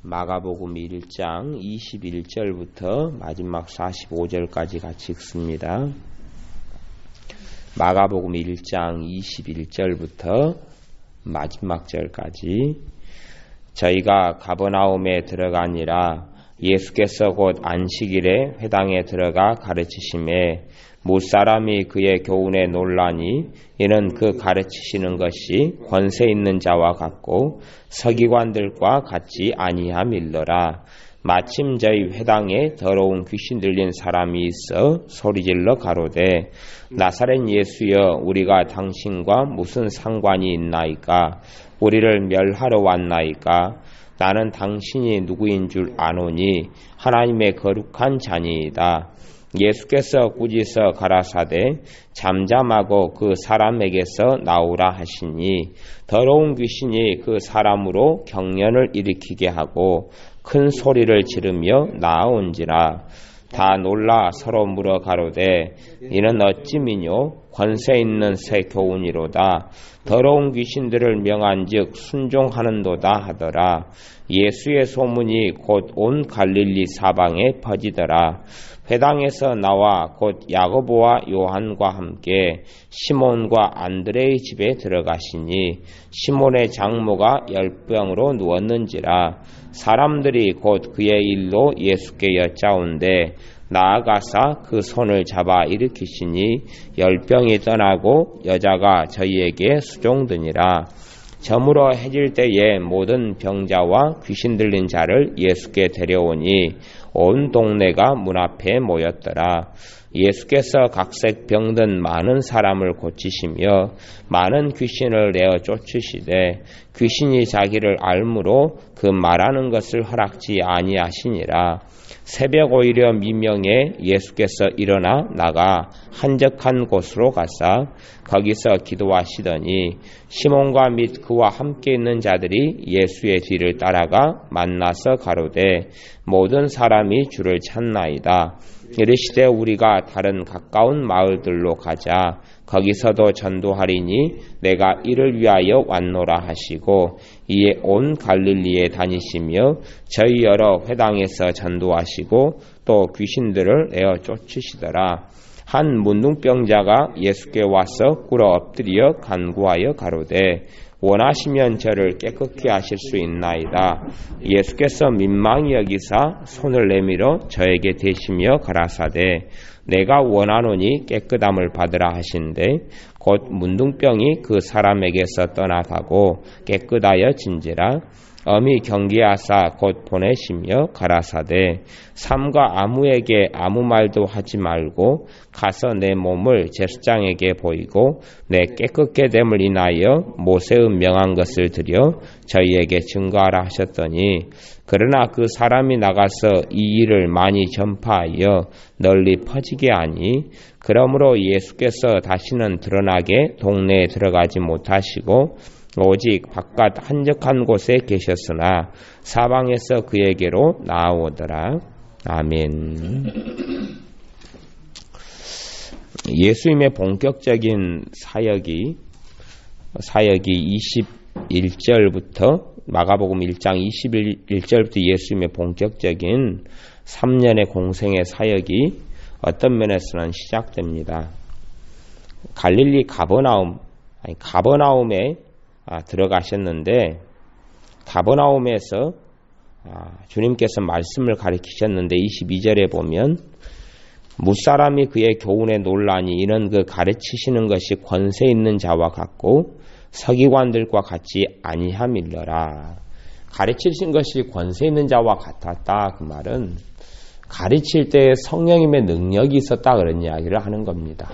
마가복음 1장 21절부터 마지막 45절까지 같이 읽습니다. 마가복음 1장 21절부터 마지막 절까지. 저희가 가버나움에 들어가니라. 예수께서 곧 안식일에 회당에 들어가 가르치심에 무사람이 그의 교훈에 놀라니 이는 그 가르치시는 것이 권세 있는 자와 같고 서기관들과 같지 아니함일러라. 마침 저희 회당에 더러운 귀신 들린 사람이 있어 소리질러 가로되 나사렛 예수여, 우리가 당신과 무슨 상관이 있나이까? 우리를 멸하러 왔나이까? 나는 당신이 누구인 줄 아노니 하나님의 거룩한 자니이다. 예수께서 꾸짖어 가라사대 잠잠하고 그 사람에게서 나오라 하시니 더러운 귀신이 그 사람으로 경련을 일으키게 하고 큰 소리를 지르며 나아온지라. 다 놀라 서로 물어 가로되 이는 어찌미뇨? 권세 있는 새 교훈이로다. 더러운 귀신들을 명한즉 순종하는도다 하더라. 예수의 소문이 곧 온 갈릴리 사방에 퍼지더라. 회당에서 나와 곧 야고보와 요한과 함께 시몬과 안드레의 집에 들어가시니 시몬의 장모가 열병으로 누웠는지라. 사람들이 곧 그의 일로 예수께 여짜온대 나아가사 그 손을 잡아 일으키시니 열병이 떠나고 여자가 저희에게 수종드니라. 저물어 해질 때에 모든 병자와 귀신 들린 자를 예수께 데려오니 온 동네가 문 앞에 모였더라. 예수께서 각색 병든 많은 사람을 고치시며 많은 귀신을 내어 쫓으시되 귀신이 자기를 알므로 그 말하는 것을 허락지 아니하시니라. 새벽 오히려 미명에 예수께서 일어나 나가 한적한 곳으로 가사 거기서 기도하시더니 시몬과 및 그와 함께 있는 자들이 예수의 뒤를 따라가 만나서 가로되 모든 사람이 주를 찾나이다. 이르시되 우리가 다른 가까운 마을들로 가자. 거기서도 전도하리니 내가 이를 위하여 왔노라 하시고 이에 온 갈릴리에 다니시며 저희 여러 회당에서 전도하시고 또 귀신들을 내어 쫓으시더라. 한 문둥병자가 예수께 와서 꿇어 엎드려 간구하여 가로되 원하시면 저를 깨끗게 하실 수 있나이다. 예수께서 민망히 여기사 손을 내밀어 저에게 대시며 가라사대 내가 원하노니 깨끗함을 받으라 하신대 곧 문둥병이 그 사람에게서 떠나가고 깨끗하여 진지라. 엄히 경계하사 곧 보내시며 가라사대 삼가 아무에게 아무 말도 하지 말고 가서 내 몸을 제사장에게 보이고 내 깨끗게 됨을 인하여 모세의 명한 것을 드려 저희에게 증거하라 하셨더니 그러나 그 사람이 나가서 이 일을 많이 전파하여 널리 퍼지게 하니 그러므로 예수께서 다시는 드러나게 동네에 들어가지 못하시고 오직 바깥 한적한 곳에 계셨으나 사방에서 그에게로 나아오더라. 아멘. 예수님의 본격적인 사역이 21절부터 마가복음 1장 21절부터 예수님의 본격적인 3년의 공생의 사역이 어떤 면에서는 시작됩니다. 갈릴리 가버나움에 들어가셨는데 가버나움에서 주님께서 말씀을 가르치셨는데 22절에 보면 무사람이 그의 교훈에 놀라니 이는 그 가르치시는 것이 권세 있는 자와 같고 서기관들과 같지 아니함일러라. 가르치신 것이 권세 있는 자와 같았다. 그 말은 가르칠 때 성령님의 능력이 있었다 그런 이야기를 하는 겁니다.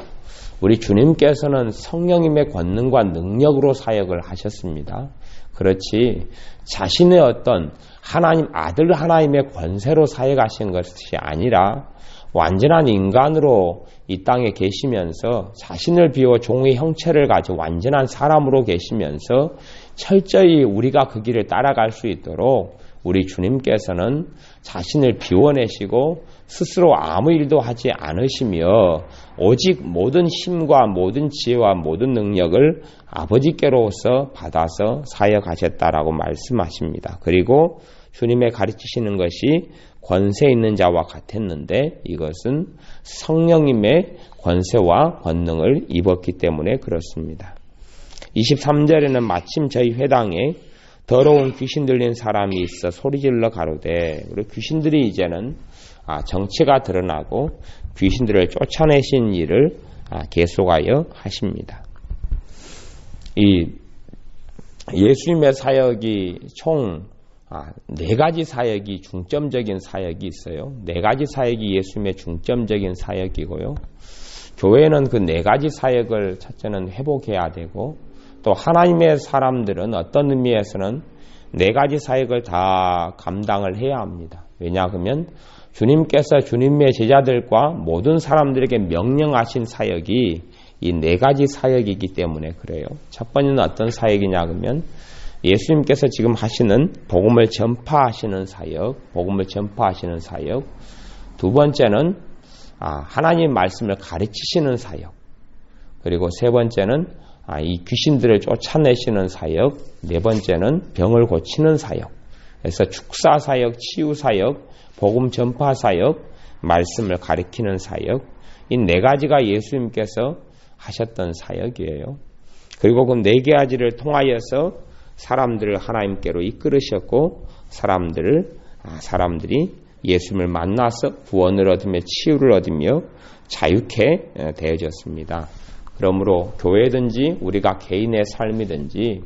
우리 주님께서는 성령님의 권능과 능력으로 사역을 하셨습니다. 그렇지 자신의 어떤 하나님 아들 하나님의 권세로 사역하신 것이 아니라 완전한 인간으로 이 땅에 계시면서 자신을 비워 종의 형체를 가지고 완전한 사람으로 계시면서 철저히 우리가 그 길을 따라갈 수 있도록 우리 주님께서는 자신을 비워내시고 스스로 아무 일도 하지 않으시며 오직 모든 힘과 모든 지혜와 모든 능력을 아버지께로서 받아서 사역하셨다라고 말씀하십니다. 그리고 주님의 가르치시는 것이 권세 있는 자와 같았는데 이것은 성령님의 권세와 권능을 입었기 때문에 그렇습니다. 23절에는 마침 저희 회당에 더러운 귀신 들린 사람이 있어 소리질러 가로되, 우리 귀신들이 이제는 정체가 드러나고 귀신들을 쫓아내신 일을 계속하여 하십니다. 이 예수님의 사역이 총 4가지 사역이 중점적인 사역이 있어요. 4가지 사역이 예수님의 중점적인 사역이고요. 교회는 그 4가지 사역을 첫째는 회복해야 되고, 또 하나님의 사람들은 어떤 의미에서는 4가지 사역을 다 감당을 해야 합니다. 왜냐하면 주님께서 주님의 제자들과 모든 사람들에게 명령하신 사역이 이 4가지 사역이기 때문에 그래요. 첫 번째는 어떤 사역이냐 하면 예수님께서 지금 하시는 복음을 전파하시는 사역, 복음을 전파하시는 사역. 두 번째는 하나님 말씀을 가르치시는 사역. 그리고 세 번째는 이 귀신들을 쫓아내시는 사역. 네 번째는 병을 고치는 사역. 그래서 축사 사역, 치유 사역, 복음 전파 사역, 말씀을 가르치는 사역. 이 4가지가 예수님께서 하셨던 사역이에요. 그리고 그 4가지를 통하여서 사람들을 하나님께로 이끌으셨고, 사람들이 예수님을 만나서 구원을 얻으며 치유를 얻으며 자유케 되어졌습니다. 그러므로 교회든지 우리가 개인의 삶이든지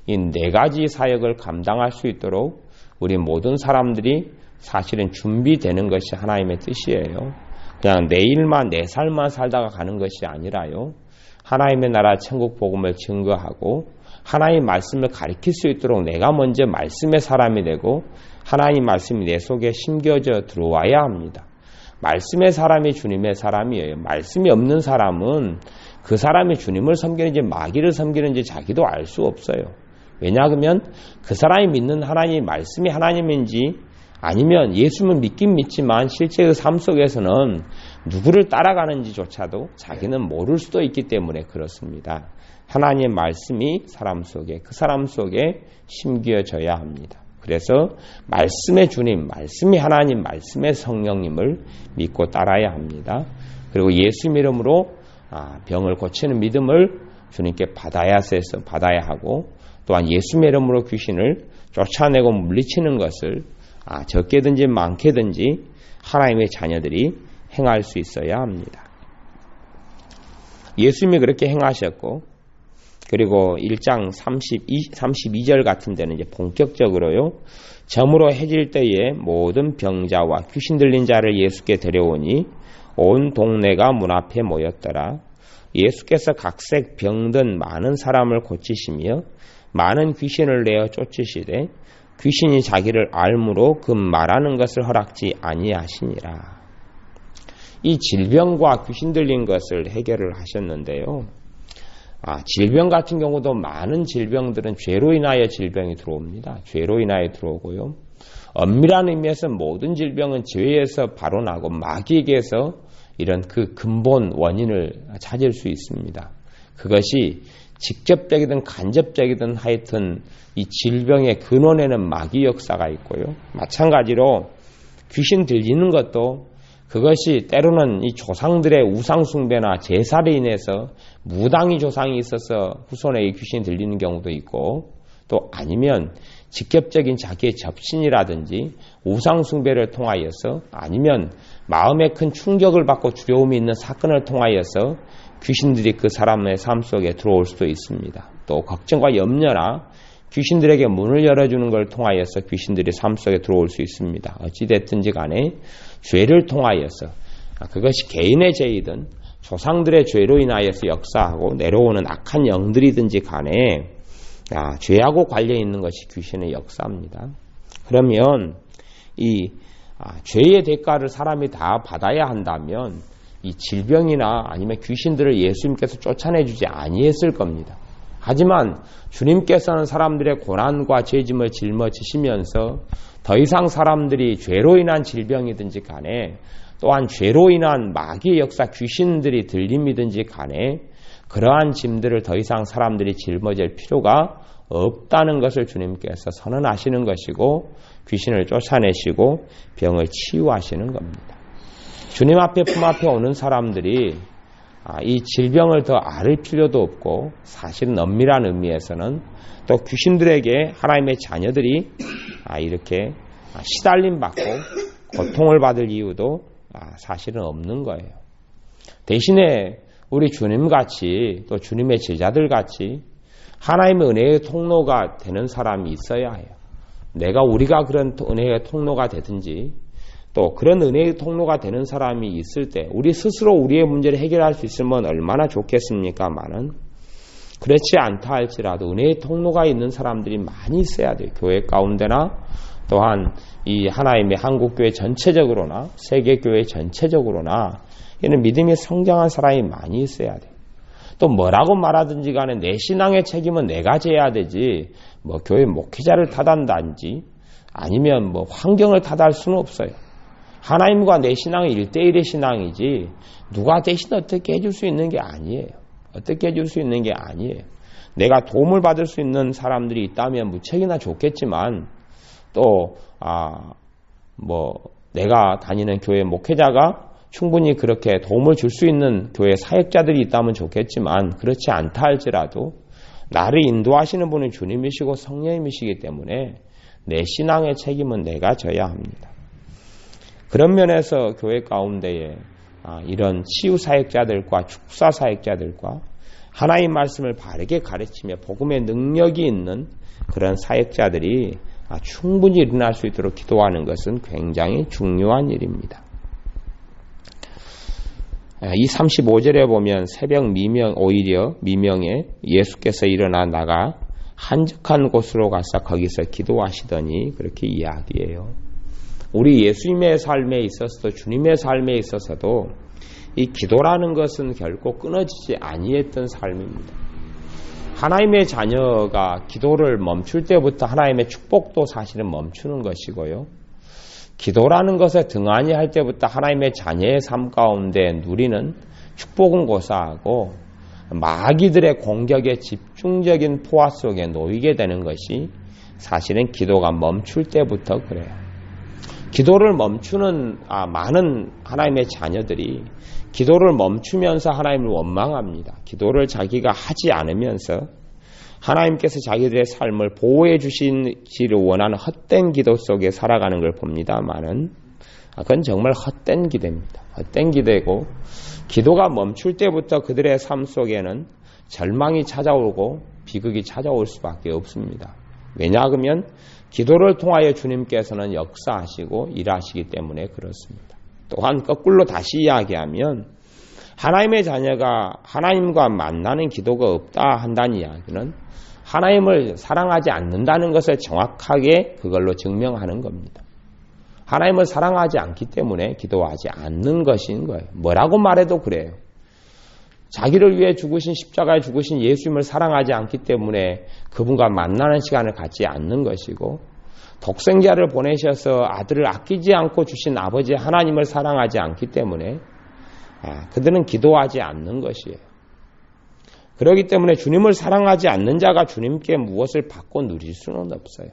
이 4가지 사역을 감당할 수 있도록 우리 모든 사람들이 사실은 준비되는 것이 하나님의 뜻이에요. 그냥 내일만 내 삶만 살다가 가는 것이 아니라요. 하나님의 나라 천국 복음을 증거하고 하나님 말씀을 가르칠 수 있도록 내가 먼저 말씀의 사람이 되고 하나님 말씀이 내 속에 심겨져 들어와야 합니다. 말씀의 사람이 주님의 사람이에요. 말씀이 없는 사람은 그 사람이 주님을 섬기는지 마귀를 섬기는지 자기도 알 수 없어요. 왜냐하면 그 사람이 믿는 하나님 말씀이 하나님인지 아니면 예수는 믿긴 믿지만 실제 그 삶 속에서는 누구를 따라가는지조차도 자기는 모를 수도 있기 때문에 그렇습니다. 하나님의 말씀이 사람 속에, 그 사람 속에 심겨져야 합니다. 그래서 말씀의 주님, 말씀이 하나님, 말씀의 성령님을 믿고 따라야 합니다. 그리고 예수 이름으로 병을 고치는 믿음을 주님께 받아야 하고, 또한 예수 이름으로 귀신을 쫓아내고 물리치는 것을 적게든지 많게든지 하나님의 자녀들이 행할 수 있어야 합니다. 예수님이 그렇게 행하셨고, 그리고 1장 32절 같은 데는 이제 본격적으로요. 저물어 해질 때에 모든 병자와 귀신 들린 자를 예수께 데려오니 온 동네가 문 앞에 모였더라. 예수께서 각색 병든 많은 사람을 고치시며 많은 귀신을 내어 쫓으시되 귀신이 자기를 알므로 그 말하는 것을 허락지 아니하시니라. 이 질병과 귀신 들린 것을 해결을 하셨는데요. 질병 같은 경우도 많은 질병들은 죄로 인하여 질병이 들어옵니다. 죄로 인하여 들어오고요. 엄밀한 의미에서 모든 질병은 죄에서 바로 나고 마귀에게서 이런 그 근본 원인을 찾을 수 있습니다. 그것이 직접적이든 간접적이든 하여튼 이 질병의 근원에는 마귀 역사가 있고요. 마찬가지로 귀신 들리는 것도 그것이 때로는 이 조상들의 우상숭배나 제사로 인해서 무당이 조상이 있어서 후손에게 귀신이 들리는 경우도 있고, 또 아니면 직접적인 자기의 접신이라든지 우상숭배를 통하여서, 아니면 마음에 큰 충격을 받고 두려움이 있는 사건을 통하여서 귀신들이 그 사람의 삶 속에 들어올 수도 있습니다. 또 걱정과 염려나 귀신들에게 문을 열어주는 걸 통하여서 귀신들이 삶 속에 들어올 수 있습니다. 어찌됐든지 간에 죄를 통하여서, 그것이 개인의 죄이든 조상들의 죄로 인하여서 역사하고 내려오는 악한 영들이든지 간에 죄하고 관련 있는 것이 귀신의 역사입니다. 그러면 이 죄의 대가를 사람이 다 받아야 한다면 이 질병이나 아니면 귀신들을 예수님께서 쫓아내주지 아니했을 겁니다. 하지만 주님께서는 사람들의 고난과 죄짐을 짊어지시면서 더 이상 사람들이 죄로 인한 질병이든지 간에, 또한 죄로 인한 마귀의 역사, 귀신들이 들림이든지 간에 그러한 짐들을 더 이상 사람들이 짊어질 필요가 없다는 것을 주님께서 선언하시는 것이고 귀신을 쫓아내시고 병을 치유하시는 겁니다. 주님 앞에 품 앞에 오는 사람들이 이 질병을 더 앓을 필요도 없고 사실은 엄밀한 의미에서는 또 귀신들에게 하나님의 자녀들이 이렇게 시달림 받고 고통을 받을 이유도 사실은 없는 거예요. 대신에 우리 주님같이 또 주님의 제자들같이 하나님의 은혜의 통로가 되는 사람이 있어야 해요. 우리가 그런 은혜의 통로가 되든지 또 그런 은혜의 통로가 되는 사람이 있을 때 우리 스스로 우리의 문제를 해결할 수 있으면 얼마나 좋겠습니까마는 그렇지 않다 할지라도 은혜의 통로가 있는 사람들이 많이 있어야 돼요. 교회 가운데나 또한 이 하나님의 한국교회 전체적으로나 세계교회 전체적으로나 이는 믿음이 성장한 사람이 많이 있어야 돼요. 또 뭐라고 말하든지 간에 내 신앙의 책임은 내가 져야 되지 교회 목회자를 탓한다든지 아니면 환경을 탓할 수는 없어요. 하나님과 내 신앙은 1대1의 신앙이지 누가 대신 어떻게 해줄 수 있는 게 아니에요. 어떻게 해줄 수 있는 게 아니에요. 내가 도움을 받을 수 있는 사람들이 있다면 무척이나 좋겠지만 또 내가 다니는 교회 목회자가 충분히 그렇게 도움을 줄 수 있는 교회 사역자들이 있다면 좋겠지만 그렇지 않다 할지라도 나를 인도하시는 분은 주님이시고 성령님이시기 때문에 내 신앙의 책임은 내가 져야 합니다. 그런 면에서 교회 가운데에 이런 치유 사역자들과 축사 사역자들과 하나님 말씀을 바르게 가르치며 복음의 능력이 있는 그런 사역자들이 충분히 일어날 수 있도록 기도하는 것은 굉장히 중요한 일입니다. 이 35절에 보면 새벽 오히려 미명에 예수께서 일어나 나가 한적한 곳으로 가서 거기서 기도하시더니 그렇게 이야기해요. 우리 예수님의 삶에 있어서도 주님의 삶에 있어서도 이 기도라는 것은 결코 끊어지지 아니했던 삶입니다. 하나님의 자녀가 기도를 멈출 때부터 하나님의 축복도 사실은 멈추는 것이고요. 기도라는 것에 등한히 할 때부터 하나님의 자녀의 삶 가운데 누리는 축복은 고사하고 마귀들의 공격에 집중적인 포화 속에 놓이게 되는 것이 사실은 기도가 멈출 때부터 그래요. 기도를 멈추는 많은 하나님의 자녀들이 기도를 멈추면서 하나님을 원망합니다. 기도를 자기가 하지 않으면서 하나님께서 자기들의 삶을 보호해 주시기를 원하는 헛된 기도 속에 살아가는 걸 봅니다만은 그건 정말 헛된 기도입니다. 헛된 기도고 기도가 멈출 때부터 그들의 삶 속에는 절망이 찾아오고 비극이 찾아올 수밖에 없습니다. 왜냐하면 기도를 통하여 주님께서는 역사하시고 일하시기 때문에 그렇습니다. 또한 거꾸로 다시 이야기하면 하나님의 자녀가 하나님과 만나는 기도가 없다 한다는 이야기는 하나님을 사랑하지 않는다는 것을 정확하게 그걸로 증명하는 겁니다. 하나님을 사랑하지 않기 때문에 기도하지 않는 것인 거예요. 뭐라고 말해도 그래요. 자기를 위해 죽으신 십자가에 죽으신 예수님을 사랑하지 않기 때문에 그분과 만나는 시간을 갖지 않는 것이고 독생자를 보내셔서 아들을 아끼지 않고 주신 아버지 하나님을 사랑하지 않기 때문에 그들은 기도하지 않는 것이에요. 그렇기 때문에 주님을 사랑하지 않는 자가 주님께 무엇을 받고 누릴 수는 없어요.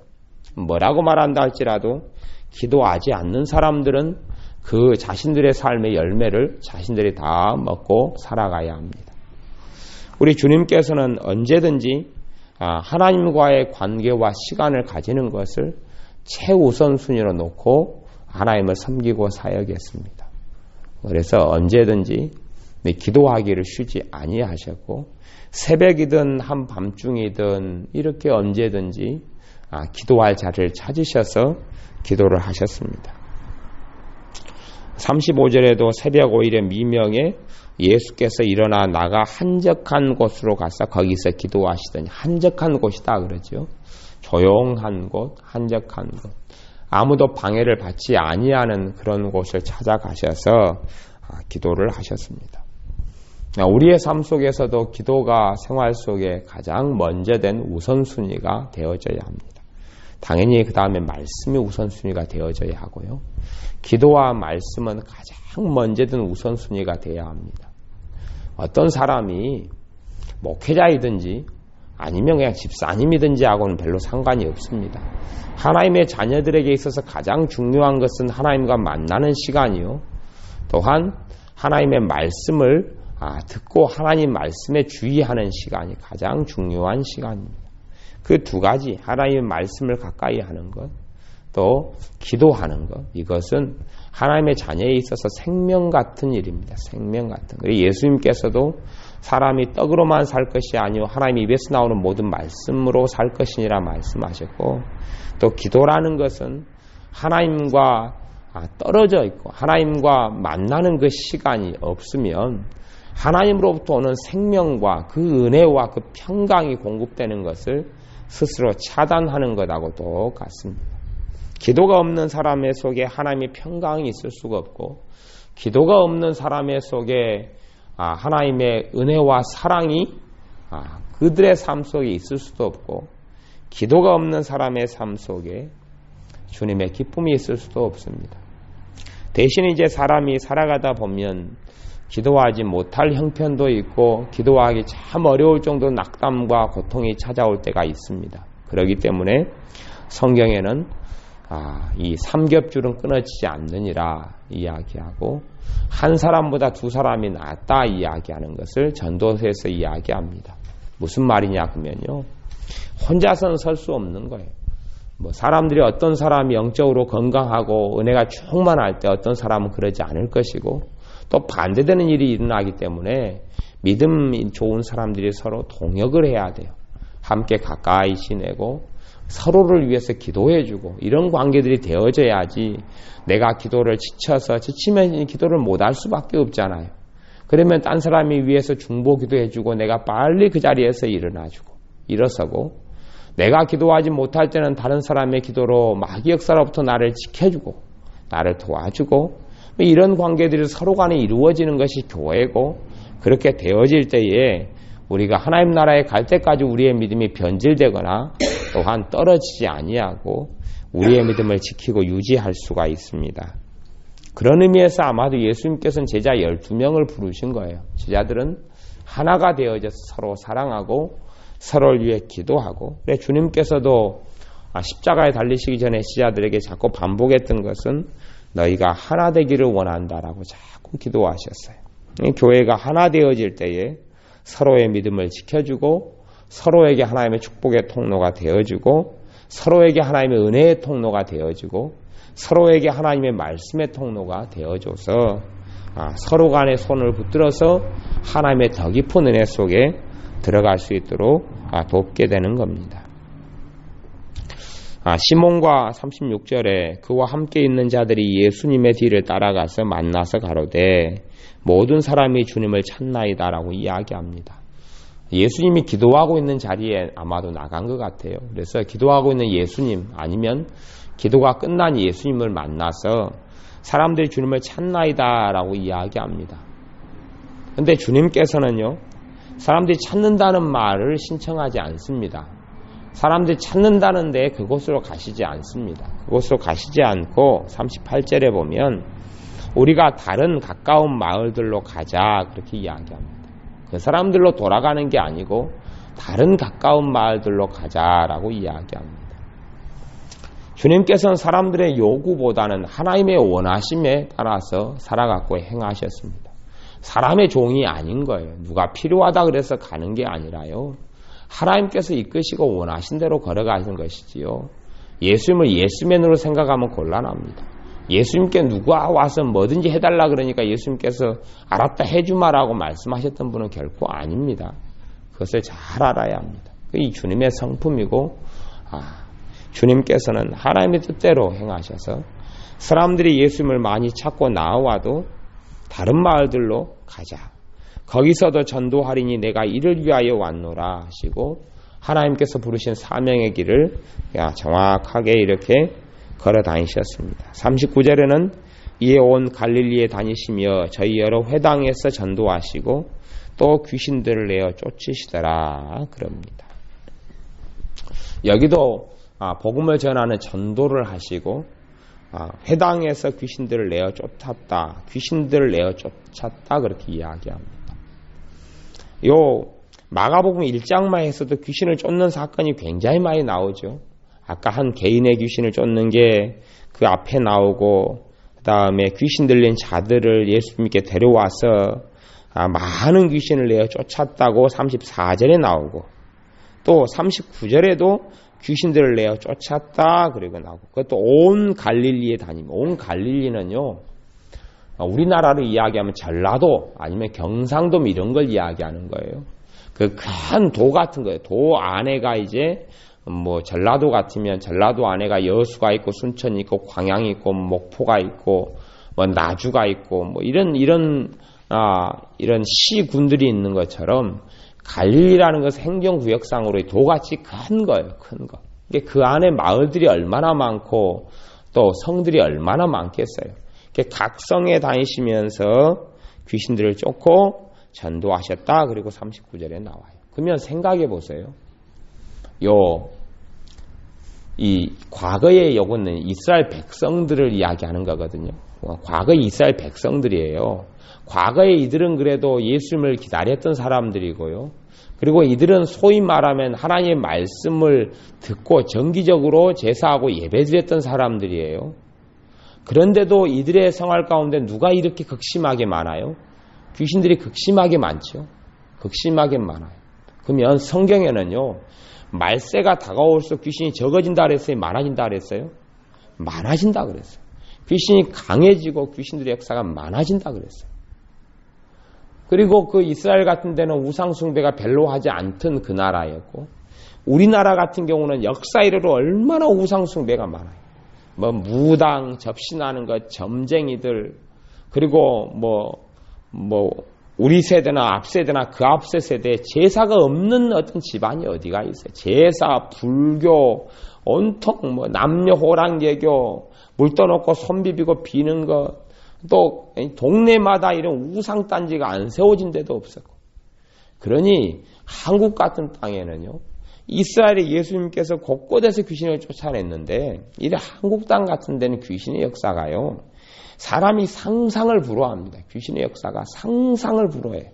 뭐라고 말한다 할지라도 기도하지 않는 사람들은 그 자신들의 삶의 열매를 자신들이 다 먹고 살아가야 합니다. 우리 주님께서는 언제든지 하나님과의 관계와 시간을 가지는 것을 최우선순위로 놓고 하나님을 섬기고 사역했습니다. 그래서 언제든지 기도하기를 쉬지 아니하셨고 새벽이든 한밤중이든 이렇게 언제든지 기도할 자리를 찾으셔서 기도를 하셨습니다. 35절에도 새벽 오히려 미명에 예수께서 일어나 나가 한적한 곳으로 가서 거기서 기도하시더니 한적한 곳이다 그러죠. 조용한 곳, 한적한 곳. 아무도 방해를 받지 아니하는 그런 곳을 찾아가셔서 기도를 하셨습니다. 우리의 삶 속에서도 기도가 생활 속에 가장 먼저 된 우선순위가 되어져야 합니다. 당연히 그 다음에 말씀이 우선순위가 되어져야 하고요. 기도와 말씀은 가장 먼저 든 우선순위가 되어야 합니다. 어떤 사람이 목회자이든지 아니면 그냥 집사님이든지 하고는 별로 상관이 없습니다. 하나님의 자녀들에게 있어서 가장 중요한 것은 하나님과 만나는 시간이요. 또한 하나님의 말씀을 듣고 하나님 말씀에 주의하는 시간이 가장 중요한 시간입니다. 그 두 가지, 하나님의 말씀을 가까이 하는 것, 또 기도하는 것, 이것은 하나님의 자녀에 있어서 생명 같은 일입니다. 생명 같은. 그리고 예수님께서도 사람이 떡으로만 살 것이 아니요 하나님 입에서 나오는 모든 말씀으로 살 것이니라 말씀하셨고, 또 기도라는 것은 하나님과 떨어져 있고 하나님과 만나는 그 시간이 없으면 하나님으로부터 오는 생명과 그 은혜와 그 평강이 공급되는 것을 스스로 차단하는 것하고 똑같습니다. 기도가 없는 사람의 속에 하나님의 평강이 있을 수가 없고, 기도가 없는 사람의 속에 하나님의 은혜와 사랑이 그들의 삶 속에 있을 수도 없고, 기도가 없는 사람의 삶 속에 주님의 기쁨이 있을 수도 없습니다. 대신 이제 사람이 살아가다 보면 기도하지 못할 형편도 있고 기도하기 참 어려울 정도 낙담과 고통이 찾아올 때가 있습니다. 그렇기 때문에 성경에는 이 삼겹줄은 끊어지지 않느니라 이야기하고, 한 사람보다 두 사람이 낫다 이야기하는 것을 전도서에서 이야기합니다. 무슨 말이냐 그러면요, 혼자서는 설 수 없는 거예요. 사람들이 어떤 사람이 영적으로 건강하고 은혜가 충만할 때 어떤 사람은 그러지 않을 것이고, 또 반대되는 일이 일어나기 때문에 믿음이 좋은 사람들이 서로 동역을 해야 돼요. 함께 가까이 지내고 서로를 위해서 기도해주고, 이런 관계들이 되어져야지. 내가 기도를 지치면 기도를 못할 수밖에 없잖아요. 그러면 딴 사람이 위해서 중보 기도해주고 내가 빨리 그 자리에서 일어서고, 내가 기도하지 못할 때는 다른 사람의 기도로 마귀 역사로부터 나를 지켜주고 나를 도와주고, 이런 관계들이 서로 간에 이루어지는 것이 교회고, 그렇게 되어질 때에 우리가 하나님 나라에 갈 때까지 우리의 믿음이 변질되거나 또한 떨어지지 아니하고 우리의 믿음을 지키고 유지할 수가 있습니다. 그런 의미에서 아마도 예수님께서는 제자 12명을 부르신 거예요. 제자들은 하나가 되어져서 서로 사랑하고 서로를 위해 기도하고, 그래 주님께서도 십자가에 달리시기 전에 제자들에게 자꾸 반복했던 것은 너희가 하나 되기를 원한다라고 자꾸 기도하셨어요. 교회가 하나 되어질 때에 서로의 믿음을 지켜주고 서로에게 하나님의 축복의 통로가 되어주고 서로에게 하나님의 은혜의 통로가 되어주고 서로에게 하나님의 말씀의 통로가 되어줘서 서로 간의 손을 붙들어서 하나님의 더 깊은 은혜 속에 들어갈 수 있도록 돕게 되는 겁니다. 시몬과 36절에 그와 함께 있는 자들이 예수님의 뒤를 따라가서 만나서 가로되 모든 사람이 주님을 찾나이다 라고 이야기합니다. 예수님이 기도하고 있는 자리에 아마도 나간 것 같아요. 그래서 기도하고 있는 예수님 아니면 기도가 끝난 예수님을 만나서 사람들이 주님을 찾나이다 라고 이야기합니다. 그런데 주님께서는요, 사람들이 찾는다는 말을 신청하지 않습니다. 사람들이 찾는다는데 그곳으로 가시지 않습니다. 그곳으로 가시지 않고 38절에 보면 우리가 다른 가까운 마을들로 가자 그렇게 이야기합니다. 그 사람들로 돌아가는 게 아니고 다른 가까운 마을들로 가자라고 이야기합니다. 주님께서는 사람들의 요구보다는 하나님의 원하심에 따라서 살아갔고 행하셨습니다. 사람의 종이 아닌 거예요. 누가 필요하다 그래서 가는 게 아니라요, 하나님께서 이끄시고 원하신 대로 걸어가는 것이지요. 예수님을 예수맨으로 생각하면 곤란합니다. 예수님께 누가 와서 뭐든지 해달라 그러니까 예수님께서 알았다 해주마라고 말씀하셨던 분은 결코 아닙니다. 그것을 잘 알아야 합니다. 이 주님의 성품이고, 주님께서는 하나님의 뜻대로 행하셔서 사람들이 예수님을 많이 찾고 나와도 다른 마을들로 가자. 거기서도 전도하리니 내가 이를 위하여 왔노라 하시고 하나님께서 부르신 사명의 길을 정확하게 이렇게 걸어 다니셨습니다. 39절에는 이에 온 갈릴리에 다니시며 저희 여러 회당에서 전도하시고 또 귀신들을 내어 쫓으시더라 그럽니다. 여기도 복음을 전하는 전도를 하시고 회당에서 귀신들을 내어 쫓았다, 귀신들을 내어 쫓았다 그렇게 이야기합니다. 요 마가복음 1장만 해서도 귀신을 쫓는 사건이 굉장히 많이 나오죠. 아까 한 개인의 귀신을 쫓는 게 그 앞에 나오고, 그 다음에 귀신 들린 자들을 예수님께 데려와서 많은 귀신을 내어 쫓았다고 34절에 나오고, 또 39절에도 귀신들을 내어 쫓았다 그리고 나오고, 그것도 온 갈릴리에 다니며, 온 갈릴리는요, 우리나라로 이야기하면 전라도 아니면 경상도 이런 걸 이야기하는 거예요. 그 큰 도 같은 거예요. 도 안에가 이제 뭐 전라도 같으면 전라도 안에가 여수가 있고 순천이 있고 광양이 있고 목포가 있고 뭐 나주가 있고 뭐 이런 시군들이 있는 것처럼 갈릴리라는 것은 행정구역상으로 도같이 큰 거예요. 큰 거. 그 안에 마을들이 얼마나 많고 또 성들이 얼마나 많겠어요. 각 성에 다니시면서 귀신들을 쫓고 전도하셨다. 그리고 39절에 나와요. 그러면 생각해 보세요. 이 과거의 요거는 이스라엘 백성들을 이야기하는 거거든요. 과거의 이스라엘 백성들이에요. 과거에 이들은 그래도 예수님을 기다렸던 사람들이고요. 그리고 이들은 소위 말하면 하나님의 말씀을 듣고 정기적으로 제사하고 예배드렸던 사람들이에요. 그런데도 이들의 생활 가운데 누가 이렇게 극심하게 많아요? 귀신들이 극심하게 많죠. 극심하게 많아요. 그러면 성경에는요, 말세가 다가올수록 귀신이 적어진다 그랬어요? 많아진다 그랬어요? 많아진다 그랬어요. 귀신이 강해지고 귀신들의 역사가 많아진다 그랬어요. 그리고 그 이스라엘 같은 데는 우상숭배가 별로 하지 않던 그 나라였고, 우리나라 같은 경우는 역사 이래로 얼마나 우상숭배가 많아요. 뭐 무당, 접신하는 것, 점쟁이들, 그리고 우리 세대나 앞 세대나 그 앞세 세대에 제사가 없는 어떤 집안이 어디가 있어요. 제사, 불교, 온통 남녀 호랑개교, 물 떠놓고 손 비비고 비는 것, 또 동네마다 이런 우상단지가 안 세워진 데도 없었고. 그러니 한국 같은 땅에는요, 이스라엘의 예수님께서 곳곳에서 귀신을 쫓아냈는데, 이래 한국 땅 같은 데는 귀신의 역사가요, 사람이 상상을 불허합니다. 귀신의 역사가 상상을 불허해요.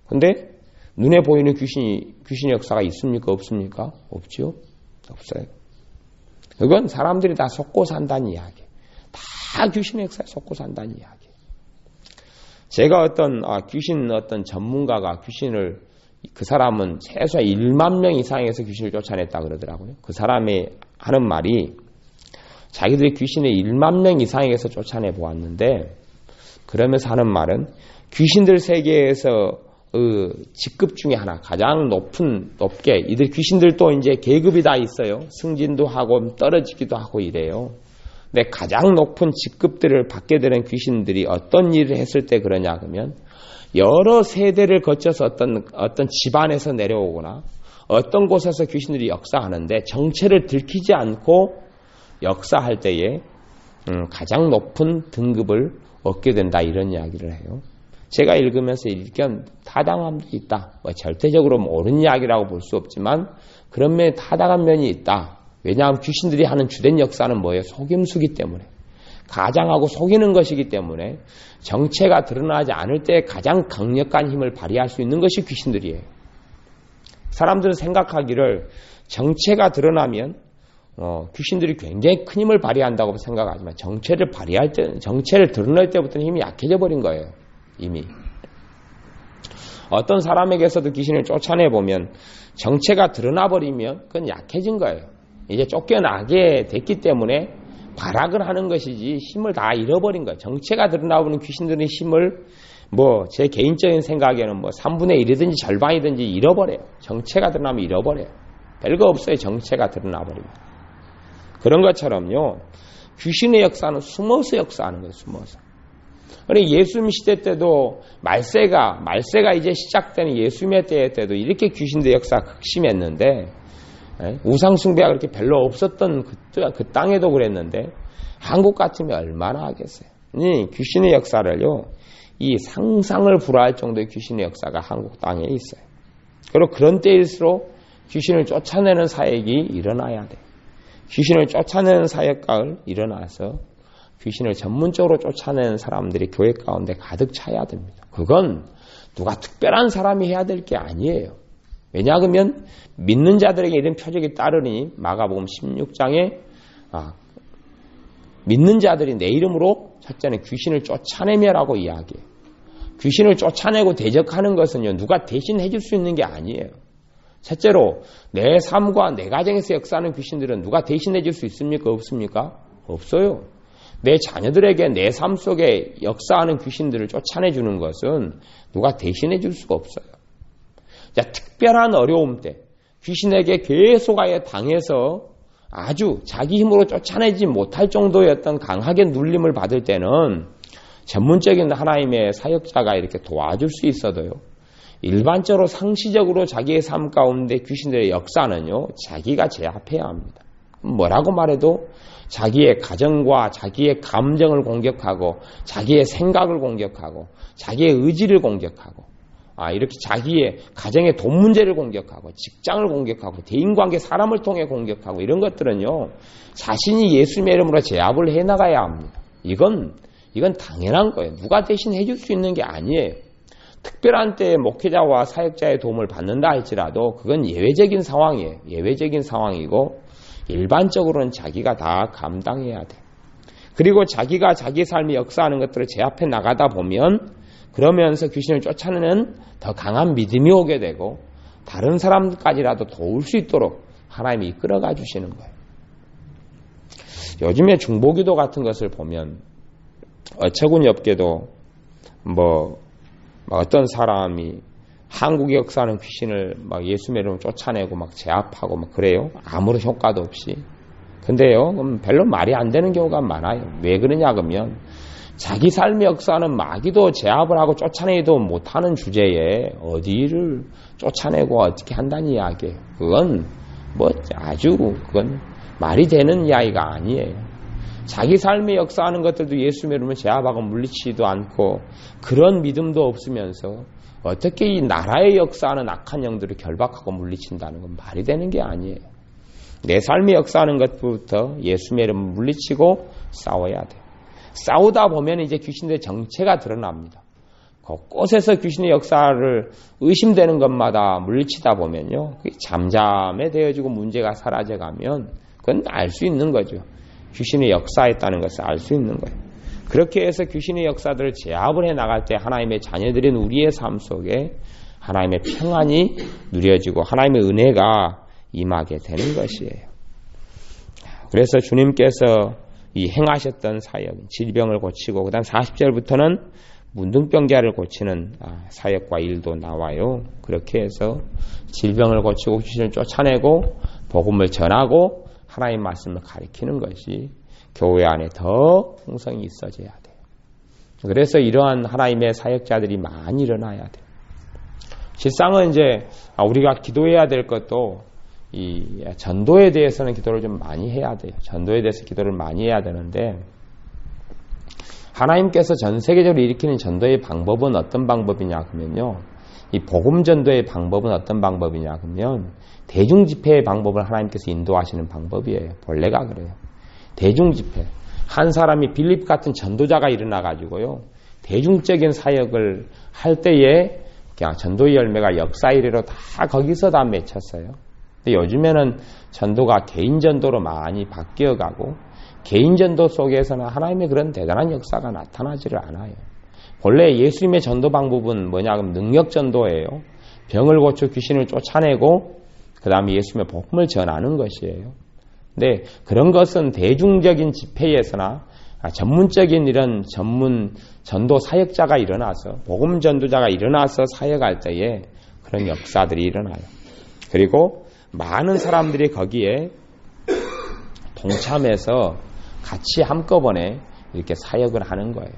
근데 눈에 보이는 귀신의 역사가 있습니까? 없습니까? 없죠? 없어요. 그건 사람들이 다 속고 산다는 이야기. 다 귀신의 역사에 속고 산다는 이야기. 제가 어떤 전문가가 귀신을, 그 사람은 최소 1만 명 이상에서 귀신을 쫓아냈다 그러더라고요. 그 사람이 하는 말이, 자기들이 귀신을 1만 명 이상에서 쫓아내 보았는데, 그러면서 하는 말은 귀신들 세계에서 직급 중에 하나, 가장 높게, 이들 귀신들도 이제 계급이 다 있어요. 승진도 하고 떨어지기도 하고 이래요. 근데 가장 높은 직급들을 받게 되는 귀신들이 어떤 일을 했을 때 그러냐 그러면, 여러 세대를 거쳐서 어떤 집안에서 내려오거나 어떤 곳에서 귀신들이 역사하는데 정체를 들키지 않고 역사할 때에 가장 높은 등급을 얻게 된다, 이런 이야기를 해요. 제가 읽으면서 일견 타당함도 있다. 절대적으로 옳은 이야기라고 볼 수 없지만 그런 면에 타당한 면이 있다. 왜냐하면 귀신들이 하는 주된 역사는 뭐예요? 속임수기 때문에, 가장하고 속이는 것이기 때문에 정체가 드러나지 않을 때 가장 강력한 힘을 발휘할 수 있는 것이 귀신들이에요. 사람들은 생각하기를 정체가 드러나면 귀신들이 굉장히 큰 힘을 발휘한다고 생각하지만, 정체를 드러낼 때부터는 힘이 약해져 버린 거예요. 이미. 어떤 사람에게서도 귀신을 쫓아내보면 정체가 드러나 버리면 그건 약해진 거예요. 이제 쫓겨나게 됐기 때문에 발악을 하는 것이지 힘을 다 잃어버린 거예요. 정체가 드러나보는 귀신들의 힘을 제 개인적인 생각에는 3분의 1이든지 절반이든지 잃어버려요. 정체가 드러나면 잃어버려요. 별거 없어요. 정체가 드러나버리면. 그런 것처럼요, 귀신의 역사는 숨어서 역사하는 거예요. 숨어서. 그러니 예수님 시대 때도 말세가 이제 시작되는 예수님의 때도 이렇게 귀신의 역사가 극심했는데, 우상숭배가 그렇게 별로 없었던 그 땅에도 그랬는데 한국 같으면 얼마나 하겠어요. 귀신의 역사를요, 이 상상을 불허할 정도의 귀신의 역사가 한국 땅에 있어요. 그리고 그런 때일수록 귀신을 쫓아내는 사역이 일어나야 돼요. 귀신을 쫓아내는 사역가 일어나서 귀신을 전문적으로 쫓아내는 사람들이 교회 가운데 가득 차야 됩니다. 그건 누가 특별한 사람이 해야 될 게 아니에요. 왜냐 그러면 믿는 자들에게 이런 표적이 따르니 마가복음 16장에 믿는 자들이 내 이름으로 첫째는 귀신을 쫓아내며라고 이야기해요. 귀신을 쫓아내고 대적하는 것은요, 누가 대신 해줄 수 있는 게 아니에요. 첫째로 내 삶과 내 가정에서 역사하는 귀신들은 누가 대신해 줄 수 있습니까? 없습니까? 없어요. 내 자녀들에게 내 삶 속에 역사하는 귀신들을 쫓아내 주는 것은 누가 대신해 줄 수가 없어요. 자, 특별한 어려움 때 귀신에게 계속 당해서 아주 자기 힘으로 쫓아내지 못할 정도의 어떤 강하게 눌림을 받을 때는 전문적인 하나님의 사역자가 이렇게 도와줄 수 있어도요, 일반적으로 상시적으로 자기의 삶 가운데 귀신들의 역사는요, 자기가 제압해야 합니다. 뭐라고 말해도 자기의 가정과 자기의 감정을 공격하고 자기의 생각을 공격하고 자기의 의지를 공격하고 이렇게 자기의 가정의 돈 문제를 공격하고 직장을 공격하고 대인관계 사람을 통해 공격하고 이런 것들은요, 자신이 예수님의 이름으로 제압을 해나가야 합니다. 이건 당연한 거예요. 누가 대신 해줄 수 있는 게 아니에요. 특별한 때에 목회자와 사역자의 도움을 받는다 할지라도 그건 예외적인 상황이에요. 예외적인 상황이고 일반적으로는 자기가 다 감당해야 돼. 그리고 자기가 자기 삶의 역사하는 것들을 제압해 나가다 보면 그러면서 귀신을 쫓아내는 더 강한 믿음이 오게 되고 다른 사람까지라도 도울 수 있도록 하나님이 이끌어가 주시는 거예요. 요즘에 중보기도 같은 것을 보면 어처구니없게도 어떤 사람이 한국에 역사하는 귀신을 예수님의 이름으로 쫓아내고 제압하고 그래요. 아무런 효과도 없이. 근데요, 별로 말이 안 되는 경우가 많아요. 왜 그러냐 그러면 자기 삶의 역사는 마귀도 제압을 하고 쫓아내도 못하는 주제에 어디를 쫓아내고 어떻게 한다는 이야기예요. 그건 그건 말이 되는 이야기가 아니에요. 자기 삶의 역사하는 것들도 예수님의 이름으로 제압하고 물리치지도 않고 그런 믿음도 없으면서 어떻게 이 나라의 역사하는 악한 영들을 결박하고 물리친다는 건 말이 되는 게 아니에요. 내 삶의 역사하는 것부터 예수님의 이름으로 물리치고 싸워야 돼요. 싸우다 보면 이제 귀신들의 정체가 드러납니다. 곳곳에서 귀신의 역사를 의심되는 것마다 물리치다 보면요, 잠잠해 되어지고 문제가 사라져가면 그건 알 수 있는 거죠. 귀신의 역사했다는 것을 알 수 있는 거예요. 그렇게 해서 귀신의 역사들을 제압을 해 나갈 때 하나님의 자녀들인 우리의 삶 속에 하나님의 평안이 누려지고 하나님의 은혜가 임하게 되는 것이에요. 그래서 주님께서 이 행하셨던 사역, 질병을 고치고 그 다음 40절부터는 문둥병자를 고치는 사역과 일도 나와요. 그렇게 해서 질병을 고치고 귀신을 쫓아내고 복음을 전하고 하나님 말씀을 가리키는 것이 교회 안에 더 풍성이 있어져야 돼요. 그래서 이러한 하나님의 사역자들이 많이 일어나야 돼요. 실상은 이제 우리가 기도해야 될 것도 이 전도에 대해서는 기도를 좀 많이 해야 돼요. 전도에 대해서 기도를 많이 해야 되는데 하나님께서 전 세계적으로 일으키는 전도의 방법은 어떤 방법이냐 그러면요, 이 복음 전도의 방법은 어떤 방법이냐 그러면 대중 집회의 방법을 하나님께서 인도하시는 방법이에요. 본래가 그래요. 대중 집회. 한 사람이 빌립 같은 전도자가 일어나 가지고요, 대중적인 사역을 할 때에 그냥 전도의 열매가 역사 이래로 다 거기서 다 맺혔어요. 근데 요즘에는 전도가 개인 전도로 많이 바뀌어 가고 개인 전도 속에서는 하나님의 그런 대단한 역사가 나타나지를 않아요. 본래 예수님의 전도 방법은 뭐냐 그러면 능력 전도예요. 병을 고쳐 귀신을 쫓아내고 그 다음에 예수님의 복음을 전하는 것이에요. 근데 그런 것은 대중적인 집회에서나 전문적인 이런 전문 전도 사역자가 일어나서 복음 전도자가 일어나서 사역할 때에 그런 역사들이 일어나요. 그리고 많은 사람들이 거기에 동참해서 같이 한꺼번에 이렇게 사역을 하는 거예요.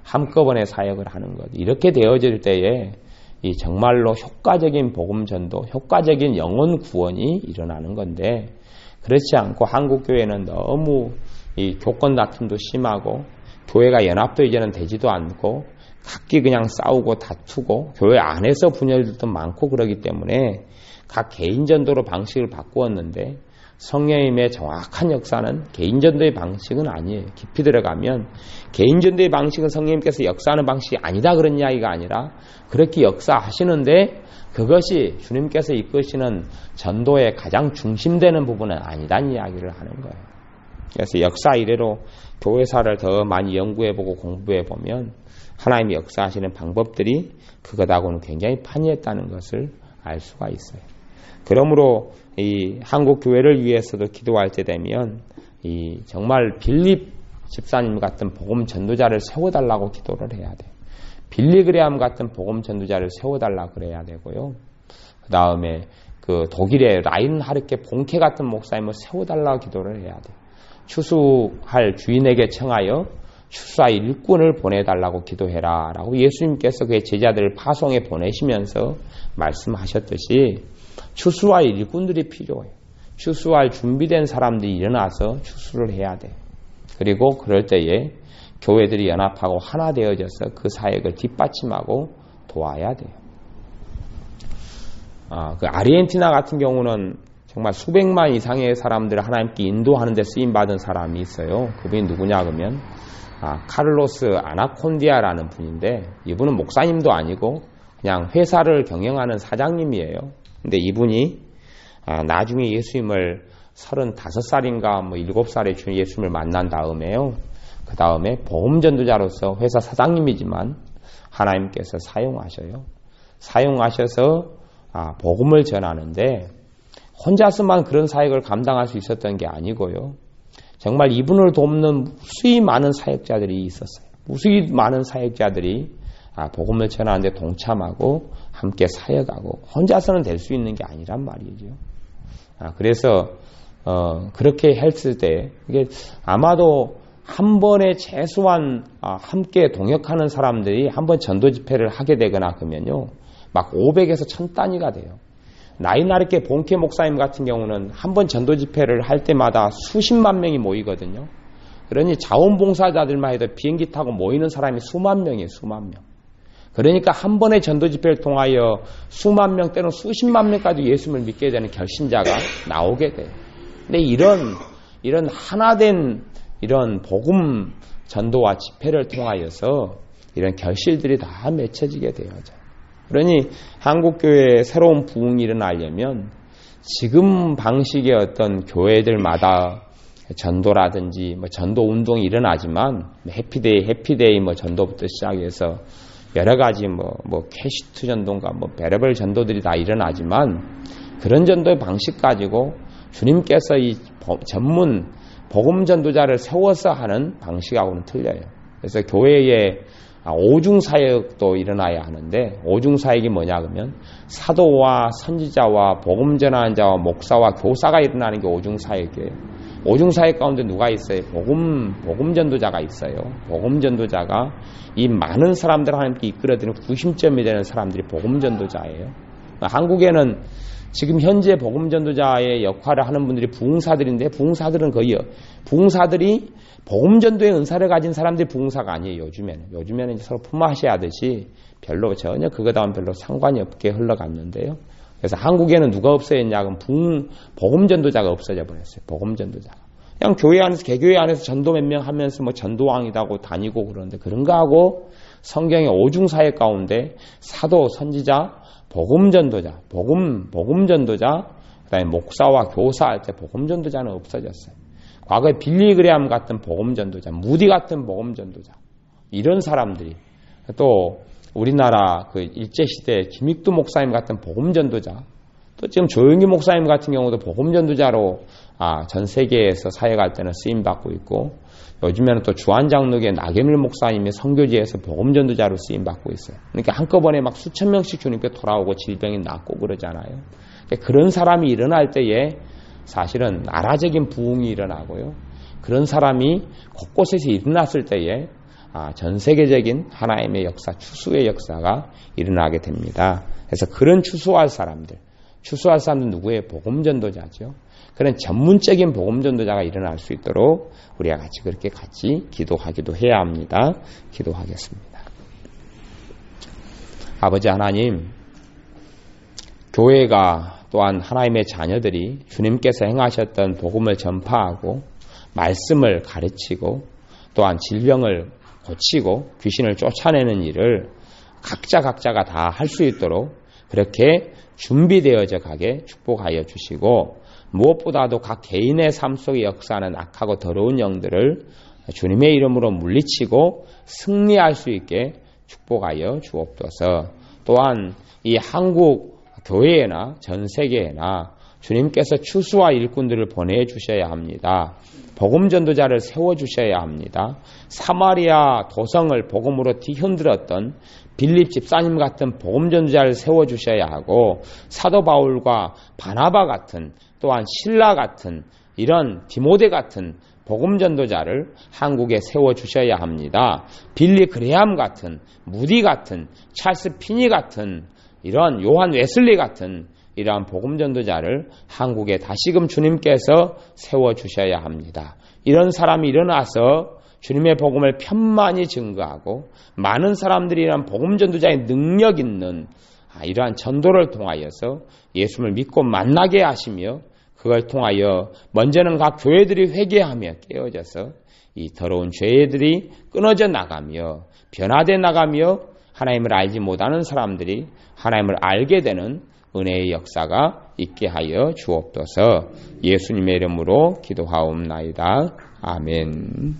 한꺼번에 사역을 하는 것. 이렇게 되어질 때에 이 정말로 효과적인 복음 전도, 효과적인 영혼 구원이 일어나는 건데, 그렇지 않고 한국 교회는 너무 이 교권 다툼도 심하고 교회가 연합도 이제는 되지도 않고 각기 그냥 싸우고 다투고 교회 안에서 분열들도 많고 그러기 때문에 각 개인 전도로 방식을 바꾸었는데 성령님의 정확한 역사는 개인전도의 방식은 아니에요. 깊이 들어가면 개인전도의 방식은 성령님께서 역사하는 방식이 아니다 그런 이야기가 아니라 그렇게 역사하시는데 그것이 주님께서 이끄시는 전도의 가장 중심되는 부분은 아니다는 이야기를 하는 거예요. 그래서 역사 이래로 교회사를 더 많이 연구해보고 공부해보면 하나님이 역사하시는 방법들이 그것하고는 굉장히 판이했다는 것을 알 수가 있어요. 그러므로 이 한국 교회를 위해서도 기도할 때 되면 이 정말 빌립 집사님 같은 복음 전도자를 세워달라고 기도를 해야 돼요. 빌리그레암 같은 복음 전도자를 세워달라고 그래야 되고요. 그 다음에 그 독일의 라인하르케 본케 같은 목사님을 세워달라고 기도를 해야 돼요. 추수할 주인에게 청하여 추수할 일꾼을 보내달라고 기도해라 라고 예수님께서 그의 제자들을 파송해 보내시면서 말씀하셨듯이 추수할 일꾼들이 필요해요. 추수할 준비된 사람들이 일어나서 추수를 해야 돼요. 그리고 그럴 때에 교회들이 연합하고 하나 되어져서 그 사역을 뒷받침하고 도와야 돼요. 그 아르헨티나 같은 경우는 정말 수백만 이상의 사람들을 하나님께 인도하는 데 쓰임받은 사람이 있어요. 그분이 누구냐 그러면 카를로스 아나콘디아라는 분인데 이분은 목사님도 아니고 그냥 회사를 경영하는 사장님이에요. 근데 이분이 나중에 예수님을 35살인가 7살에 주님 예수님을 만난 다음에요. 그 다음에 복음전도자로서 회사 사장님이지만 하나님께서 사용하셔서 복음을 전하는데 혼자서만 그런 사역을 감당할 수 있었던 게 아니고요. 정말 이분을 돕는 무수히 많은 사역자들이 있었어요. 무수히 많은 사역자들이 복음을 전하는데 동참하고 함께 사역하고 혼자서는 될 수 있는 게 아니란 말이죠. 그래서 그렇게 했을 때 이게 아마도 한 번에 최소한 함께 동역하는 사람들이 한 번 전도 집회를 하게 되거나 그러면요. 막 500에서 1000단위가 돼요. 나이나르케 본케 목사님 같은 경우는 한 번 전도 집회를 할 때마다 수십만 명이 모이거든요. 그러니 자원봉사자들만 해도 비행기 타고 모이는 사람이 수만 명이에요. 수만 명. 그러니까 한 번의 전도 집회를 통하여 수만 명 때는 수십만 명까지 예수님을 믿게 되는 결신자가 나오게 돼요. 근데 이런 하나된 이런 복음 전도와 집회를 통하여서 이런 결실들이 다 맺혀지게 되어져요. 그러니 한국교회에 새로운 부흥이 일어나려면 지금 방식의 어떤 교회들마다 전도라든지 전도 운동이 일어나지만 해피데이 전도부터 시작해서 여러 가지 캐시트 전도인가 베레벌 전도들이 다 일어나지만 그런 전도의 방식 가지고 주님께서 이 전문 복음 전도자를 세워서 하는 방식하고는 틀려요. 그래서 교회에 오중사역도 일어나야 하는데 오중사역이 뭐냐 그러면 사도와 선지자와 복음 전하는 자와 목사와 교사가 일어나는 게 오중사역이에요. 오중사역 가운데 누가 있어요? 복음 전도자가 있어요. 복음 전도자가 이 많은 사람들 하나님께 이끌어드리는 구심점이 되는 사람들이 복음 전도자예요. 한국에는 지금 현재 복음 전도자의 역할을 하는 분들이 부흥사들인데 부흥사들은 거의 부흥사들이 복음 전도의 은사를 가진 사람들이 부흥사가 아니에요. 요즘에는 이제 서로 품앗이 하듯이 전혀 그거다운 별로 상관이 없게 흘러갔는데요. 그래서 한국에는 누가 없어졌냐 그럼 복음 전도자가 없어져 버렸어요. 복음 전도자가. 그냥 교회 안에서 개교회 안에서 전도 몇 명 하면서 전도왕이라고 다니고 그러는데 그런 거 하고 성경의 오중사역 가운데 사도, 선지자, 복음 전도자, 복음 전도자, 그다음에 목사와 교사 할 때 복음 전도자는 없어졌어요. 과거에 빌리그레암 같은 복음 전도자, 무디 같은 복음 전도자, 이런 사람들이 또 우리나라 그 일제시대 김익두 목사님 같은 복음 전도자, 또 지금 조영기 목사님 같은 경우도 복음 전도자로 전 세계에서 사역할 때는 쓰임 받고 있고 요즘에는 또 주한장로교의 나경일 목사님이 선교지에서 복음 전도자로 쓰임 받고 있어요. 그러니까 한꺼번에 막 수천 명씩 주님께 돌아오고 질병이 낫고 그러잖아요. 그런 사람이 일어날 때에 사실은 나라적인 부흥이 일어나고요. 그런 사람이 곳곳에서 일어났을 때에 전 세계적인 하나님의 역사, 추수의 역사가 일어나게 됩니다. 그래서 그런 추수할 사람들 누구예요? 복음 전도자죠. 그런 전문적인 복음 전도자가 일어날 수 있도록 우리가 그렇게 같이 기도하기도 해야 합니다. 기도하겠습니다. 아버지 하나님, 교회가 또한 하나님의 자녀들이 주님께서 행하셨던 복음을 전파하고 말씀을 가르치고 또한 질병을 고치고 귀신을 쫓아내는 일을 각자가 다 할 수 있도록 그렇게 준비되어져 가게 축복하여 주시고 무엇보다도 각 개인의 삶 속에 역사하는 악하고 더러운 영들을 주님의 이름으로 물리치고 승리할 수 있게 축복하여 주옵소서. 또한 이 한국 교회에나 전 세계에나 주님께서 추수와 일꾼들을 보내주셔야 합니다. 복음 전도자를 세워주셔야 합니다. 사마리아 도성을 복음으로 뒤흔들었던 빌립 집사님 같은 복음 전도자를 세워주셔야 하고 사도 바울과 바나바 같은 또한 신라 같은 이런 디모데 같은 복음 전도자를 한국에 세워주셔야 합니다. 빌리 그레함 같은 무디 같은 찰스 피니 같은 이런 요한 웨슬리 같은 이러한 복음 전도자를 한국에 다시금 주님께서 세워주셔야 합니다. 이런 사람이 일어나서 주님의 복음을 편만히 증거하고 많은 사람들이 이러한 복음 전도자의 능력 있는 이러한 전도를 통하여서 예수를 믿고 만나게 하시며 그걸 통하여 먼저는 각 교회들이 회개하며 깨어져서 이 더러운 죄들이 끊어져 나가며 변화되어 나가며 하나님을 알지 못하는 사람들이 하나님을 알게 되는 은혜의 역사가 있게 하여 주옵소서. 예수님의 이름으로 기도하옵나이다. 아멘.